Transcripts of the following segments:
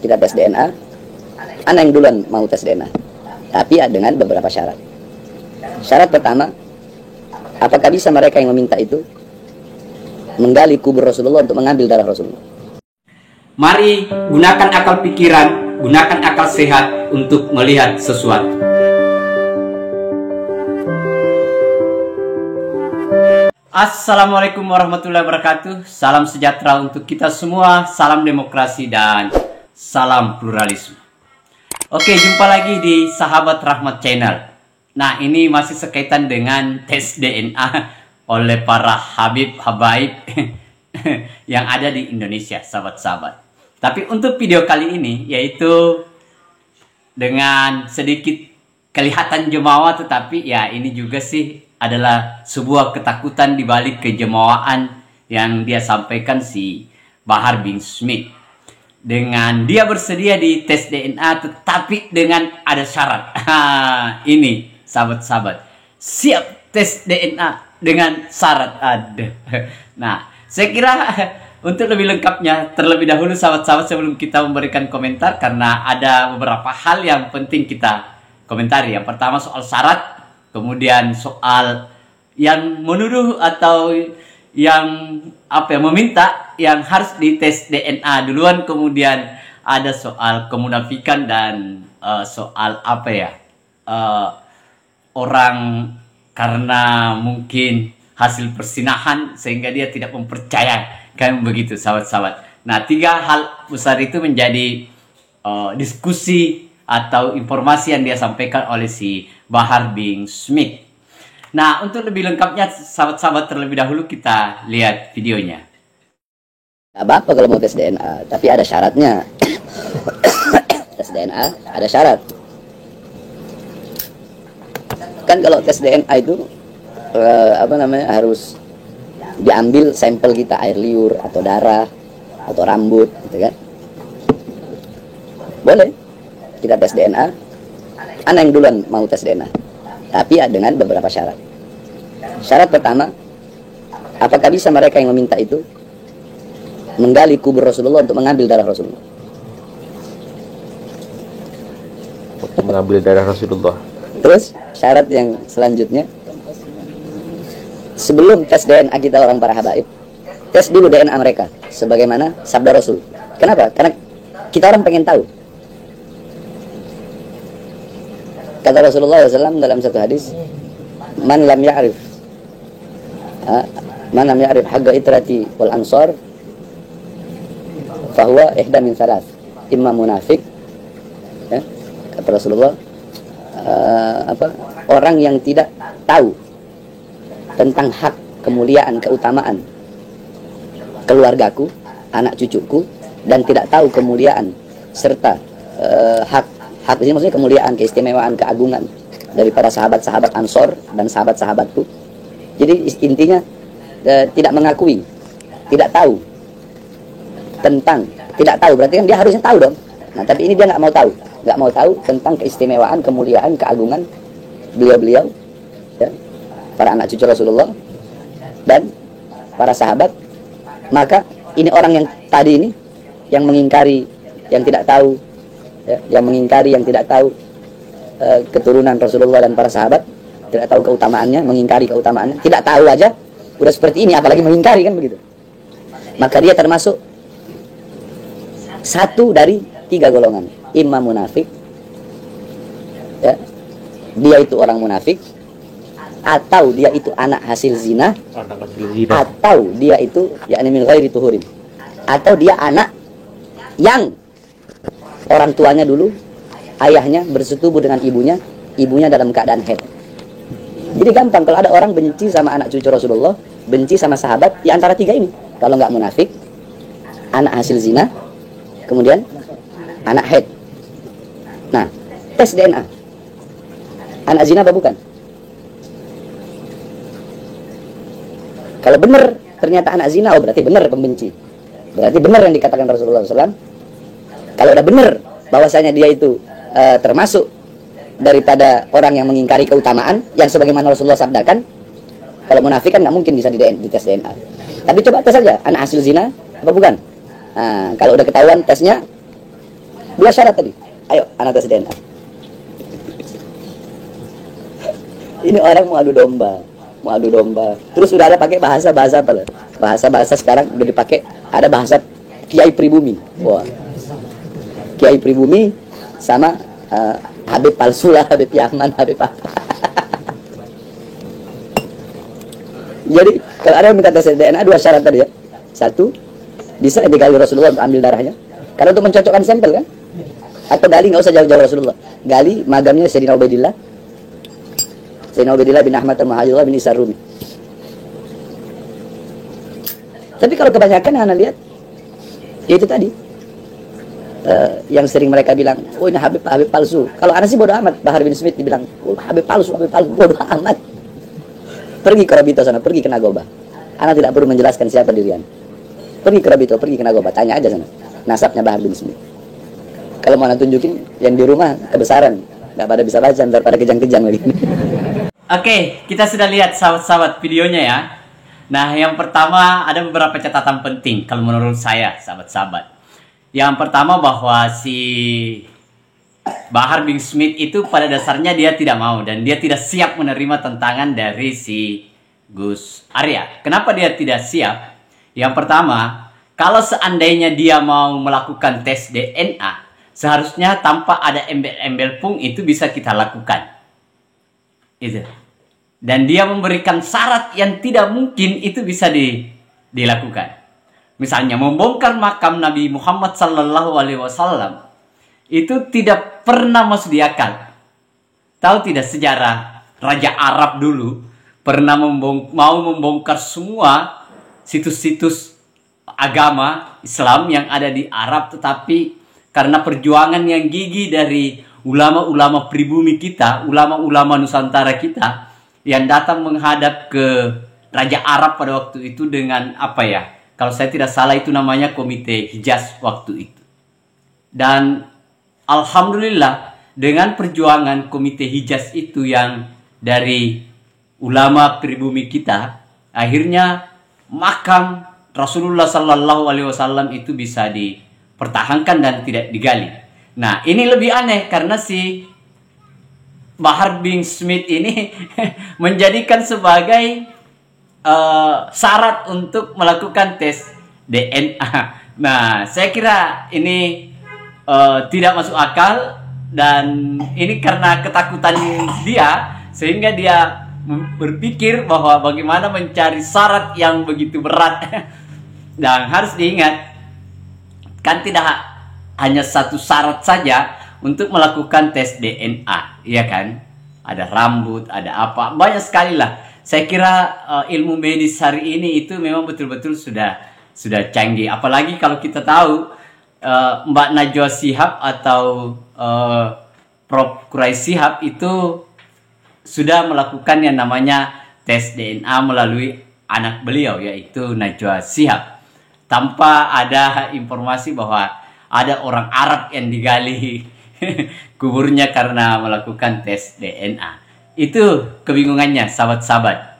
kita tes DNA. Ana yang duluan mau tes DNA, tapi dengan beberapa syarat. Syarat pertama, apakah bisa mereka yang meminta itu menggali kubur Rasulullah untuk mengambil darah Rasulullah? Mari gunakan akal pikiran, gunakan akal sehat untuk melihat sesuatu. Assalamualaikum warahmatullahi wabarakatuh. Salam sejahtera untuk kita semua, salam demokrasi dan salam pluralisme. Oke, jumpa lagi di Sahabat Rahmat Channel. Nah, ini masih sekaitan dengan tes DNA oleh para habaib yang ada di Indonesia, sahabat-sahabat. Tapi untuk video kali ini, yaitu dengan sedikit kelihatan jemawa, tetapi ya ini juga sih adalah sebuah ketakutan dibalik kejemawaan yang dia sampaikan si Bahar bin Smith. Dengan dia bersedia di tes DNA, tetapi dengan ada syarat. Ini sahabat-sahabat, siap tes DNA dengan syarat ada. Nah, saya kira untuk lebih lengkapnya, terlebih dahulu sahabat-sahabat sebelum kita memberikan komentar, karena ada beberapa hal yang penting kita komentari. Yang pertama soal syarat, kemudian soal yang menuduh atau yang meminta yang harus dites DNA duluan, kemudian ada soal kemunafikan dan soal orang karena mungkin hasil persinahan sehingga dia tidak mempercayakan, begitu sahabat-sahabat. Nah, 3 hal besar itu menjadi diskusi atau informasi yang dia sampaikan oleh si Bahar bin Smith. Nah, untuk lebih lengkapnya sahabat-sahabat, terlebih dahulu kita lihat videonya. Gak apa-apa kalau mau tes DNA, tapi ada syaratnya. Tes DNA ada syarat. Kan kalau tes DNA itu harus diambil sampel kita, air liur atau darah atau rambut, gitu kan? Boleh kita tes DNA. Ana yang duluan mau tes DNA, tapi dengan beberapa syarat. Syarat pertama, apakah bisa mereka yang meminta itu menggali kubur Rasulullah untuk mengambil darah Rasulullah? Untuk mengambil darah Rasulullah. Terus syarat yang selanjutnya, sebelum tes DNA kita orang para habaib, tes dulu DNA mereka sebagaimana sabda Rasul. Kenapa? Karena kita orang pengen tahu. Kata Rasulullah SAW dalam satu hadis, man lam ya'rif haqqa itrati wal ansar fahuwa ihda min thalath, imma munafik, ya, kata Rasulullah, orang yang tidak tahu tentang hak, kemuliaan, keutamaan keluargaku, anak cucuku, dan tidak tahu kemuliaan serta hak ini maksudnya kemuliaan, keistimewaan, keagungan dari para sahabat-sahabat Ansor dan sahabat-sahabatku. Jadi intinya tidak mengakui, tidak tahu tentang, tidak tahu berarti kan dia harusnya tahu dong. Nah, tapi ini dia nggak mau tahu tentang keistimewaan, kemuliaan, keagungan beliau-beliau, ya, para anak cucu Rasulullah dan para sahabat. Maka ini orang yang tadi ini yang mengingkari, yang tidak tahu, ya, yang mengingkari, yang tidak tahu keturunan Rasulullah dan para sahabat, tidak tahu keutamaannya, mengingkari keutamaannya, tidak tahu aja udah seperti ini, apalagi mengingkari, kan begitu. Maka dia termasuk satu dari 3 golongan, imam munafik, ya, dia itu orang munafik, atau dia itu anak hasil zina, atau dia itu yakni min ghairi tuhurin, atau dia anak yang orang tuanya dulu, ayahnya bersetubuh dengan ibunya dalam keadaan haid. Jadi gampang kalau ada orang benci sama anak cucu Rasulullah, benci sama sahabat, di antara 3 ini. Kalau nggak munafik, anak hasil zina, kemudian anak haid. Nah, tes DNA, anak zina apa bukan? Kalau benar ternyata anak zina, oh berarti benar pembenci, berarti benar yang dikatakan Rasulullah SAW. Kalau udah benar bahwasanya dia itu termasuk daripada orang yang mengingkari keutamaan yang sebagaimana Rasulullah sabdakan, kalau munafik kan nggak mungkin bisa di tes DNA. Tapi coba tes saja, anak hasil zina apa bukan? Nah, kalau udah ketahuan tesnya Dua syarat tadi. Ayo, anak tes DNA. Ini orang mau adu domba. Terus sudah ada pakai bahasa apa lah? Bahasa sekarang udah dipakai. Ada bahasa Kiai Pribumi. Wah, Kiai Pribumi sama Habib palsu lah, Habib Yaman, Habib apa. Jadi kalau ada yang minta tes DNA, dua syarat tadi ya. Satu, bisa digali Rasulullah untuk ambil darahnya. Karena untuk mencocokkan sampel kan. Atau gali nggak usah jauh-jauh Rasulullah. Gali magamnya Sayyidina Ubaidillah bin Ahmad al-Muhajirullah bin Isa Rumi. Tapi kalau kebanyakan anak lihat, ya itu tadi. Yang sering mereka bilang, oh ini Habib palsu. Kalau anak sih bodoh amat. Bahar bin Smith dibilang, oh Habib palsu, bodoh amat. Pergi ke Rabito sana, pergi ke Nagoba. Anak tidak perlu menjelaskan siapa dirian. Pergi ke Rabito, pergi ke Nagoba, tanya aja sana. Nasabnya Bahar bin Smith. Kalau mau anak tunjukin, yang di rumah kebesaran. Nggak pada bisa baca, ntar pada kejang-kejang lagi. Oke, kita sudah lihat sahabat-sahabat videonya ya. Nah, yang pertama ada beberapa catatan penting kalau menurut saya, sahabat-sahabat. Yang pertama bahwa si Bahar bin Smith itu pada dasarnya dia tidak mau dan dia tidak siap menerima tantangan dari si Gus Arya. Kenapa dia tidak siap? Yang pertama, kalau seandainya dia mau melakukan tes DNA, seharusnya tanpa ada embel-embel pun itu bisa kita lakukan. Itu. Dan dia memberikan syarat yang tidak mungkin itu bisa dilakukan. Misalnya membongkar makam Nabi Muhammad SAW itu tidak pernah masuk di akal. Tahu tidak sejarah Raja Arab dulu pernah mau membongkar semua situs-situs agama Islam yang ada di Arab, tetapi karena perjuangan yang gigih dari ulama-ulama pribumi kita, ulama-ulama Nusantara kita yang datang menghadap ke Raja Arab pada waktu itu dengan apa ya? Kalau saya tidak salah itu namanya Komite Hijaz waktu itu. Dan alhamdulillah dengan perjuangan Komite Hijaz itu yang dari ulama pribumi kita, akhirnya makam Rasulullah SAW itu bisa dipertahankan dan tidak digali. Nah, ini lebih aneh karena si Bahar bin Smith ini menjadikan sebagai syarat untuk melakukan tes DNA. Nah, saya kira ini tidak masuk akal dan ini karena ketakutan dia sehingga dia berpikir bahwa bagaimana mencari syarat yang begitu berat. Dan harus diingat, kan tidak hanya satu syarat saja untuk melakukan tes DNA, ya kan? Ada rambut, ada apa, banyak sekali lah. Saya kira ilmu medis hari ini itu memang betul-betul sudah canggih. Apalagi kalau kita tahu Mbak Najwa Shihab atau Prof. Quraisy Shihab itu sudah melakukan yang namanya tes DNA melalui anak beliau, yaitu Najwa Shihab. Tanpa ada informasi bahwa ada orang Arab yang digali kuburnya karena melakukan tes DNA. Itu kebingungannya, sahabat-sahabat.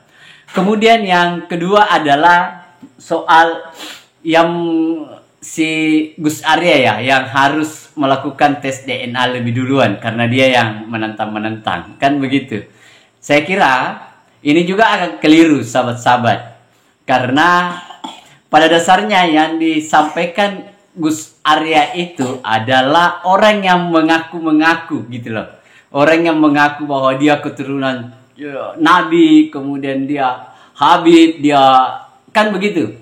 Kemudian yang kedua adalah soal yang si Gus Arya ya, yang harus melakukan tes DNA lebih duluan karena dia yang menentang. Kan begitu. Saya kira ini juga agak keliru, sahabat-sahabat. Karena pada dasarnya yang disampaikan Gus Arya itu adalah orang yang mengaku-mengaku gitu loh. Orang yang mengaku bahwa dia keturunan Nabi, kemudian dia Habib, dia kan begitu.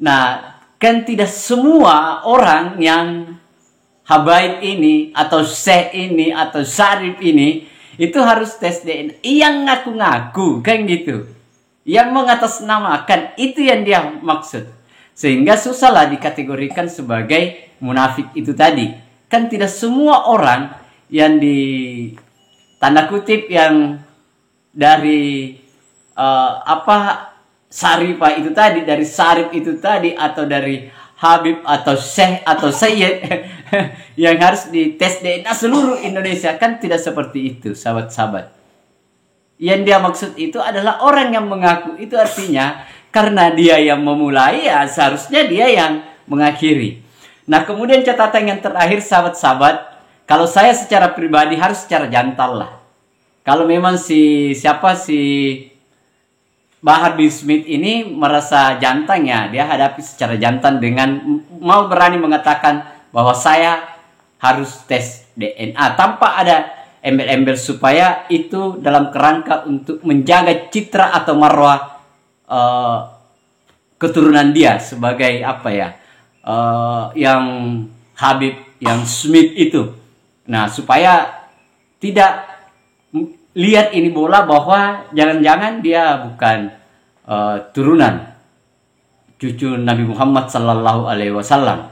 Nah, kan tidak semua orang yang Habaib ini atau Syekh ini atau Syarif ini itu harus tes DNA. Yang ngaku-ngaku kan gitu. Yang mengatasnamakan itu yang dia maksud. Sehingga susahlah dikategorikan sebagai munafik itu tadi. Kan tidak semua orang yang di tanda kutip yang dari Syarifah itu tadi, dari Syarif itu tadi, atau dari Habib atau Syekh atau Sayyid yang harus dites DNA seluruh Indonesia, kan tidak seperti itu, sahabat-sahabat. Yang dia maksud itu adalah orang yang mengaku. Itu artinya karena dia yang memulai, ya seharusnya dia yang mengakhiri. Nah, kemudian catatan yang terakhir, sahabat-sahabat, kalau saya secara pribadi harus secara jantal lah. Kalau memang si Bahar bin Smith ini merasa jantan, ya dia hadapi secara jantan dengan mau berani mengatakan bahwa saya harus tes DNA tanpa ada embel-embel, supaya itu dalam kerangka untuk menjaga citra atau marwah keturunan dia sebagai apa ya, yang Habib, yang Smith itu. Nah, supaya tidak lihat ini bola bahwa jangan-jangan dia bukan turunan cucu Nabi Muhammad Sallallahu Alaihi Wasallam.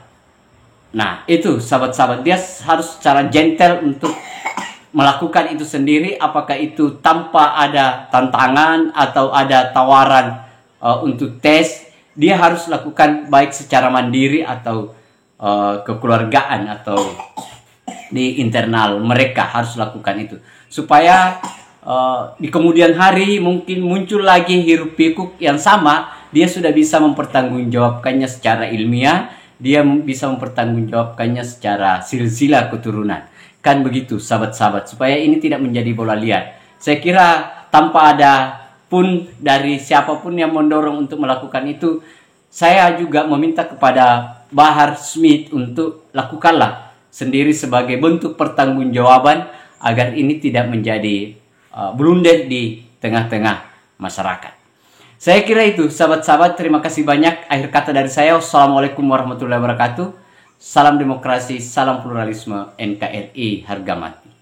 Nah, itu sahabat-sahabat, dia harus secara gentle untuk melakukan itu sendiri, apakah itu tanpa ada tantangan atau ada tawaran untuk tes. Dia harus lakukan baik secara mandiri atau kekeluargaan atau di internal mereka harus lakukan itu, supaya di kemudian hari mungkin muncul lagi hiruk pikuk yang sama, dia sudah bisa mempertanggungjawabkannya secara ilmiah, dia bisa mempertanggungjawabkannya secara silsilah keturunan. Kan begitu sahabat-sahabat, supaya ini tidak menjadi bola liar. Saya kira tanpa ada pun dari siapapun yang mendorong untuk melakukan itu, saya juga meminta kepada Bahar Smith untuk lakukanlah sendiri sebagai bentuk pertanggungjawaban agar ini tidak menjadi blunder di tengah-tengah masyarakat. Saya kira itu sahabat-sahabat, terima kasih banyak. Akhir kata dari saya, wassalamualaikum warahmatullahi wabarakatuh. Salam demokrasi, salam pluralisme, NKRI harga mati.